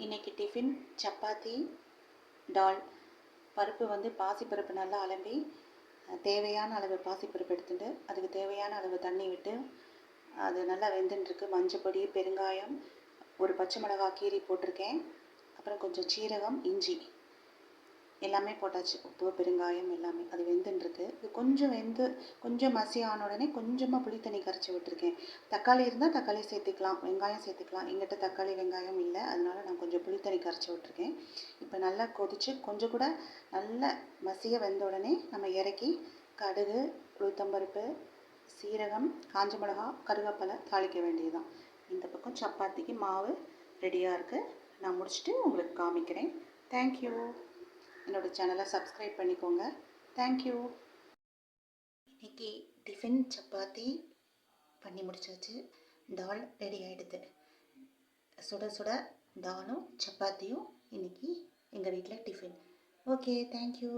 இன்றைக்கி டிஃபின் சப்பாத்தி டால். பருப்பு வந்து பாசிப்பருப்பு நல்லா அலம்பி தேவையான அளவு பாசிப்பருப்பு எடுத்துட்டு அதுக்கு தேவையான அளவு தண்ணி விட்டு அது நல்லா வெந்துட்டுருக்கு. மஞ்சப்பொடி, பெருங்காயம், ஒரு பச்சை மிளகாய் கீரி போட்டிருக்கேன். அப்புறம் கொஞ்சம் சீரகம், இஞ்சி எல்லாமே போட்டாச்சு. உப்பு, பெருங்காயம் எல்லாமே. அது வெந்துட்டுருக்கு. இது கொஞ்சம் மசி ஆன உடனே கொஞ்சமாக புளி தண்ணி கரைச்சி விட்டுருக்கேன். தக்காளி இருந்தால் தக்காளி சேர்த்துக்கலாம், வெங்காயம் சேர்த்துக்கலாம். எங்கிட்ட தக்காளி வெங்காயம் இல்லை, அதனால நான் கொஞ்சம் புளி தண்ணி கரைச்சி விட்டுருக்கேன். இப்போ நல்லா கொதித்து கொஞ்சம் கூட நல்லா மசிய வெந்த உடனே நம்ம இறக்கி கடுகு, உளுத்தம்பருப்பு, சீரகம், காஞ்ச மிளகா, கருவேப்பிலை தாளிக்க வேண்டியதுதான். இந்த பக்கம் சப்பாத்திக்கு மாவு ரெடியாக இருக்குது. நான் முடிச்சுட்டு உங்களுக்கு காமிக்கிறேன். தேங்க்யூ. என்னோடய சேனலை சப்ஸ்கிரைப் பண்ணிக்கோங்க. தேங்க்யூ. இன்றைக்கி டிஃபன் சப்பாத்தி பண்ணி முடிச்சாச்சு. தால் ரெடி ஆகிடுது. சுட சுட தாலும் சப்பாத்தியும் இன்றைக்கி எங்கள் வீட்டில் டிஃபன். Okay, thank you.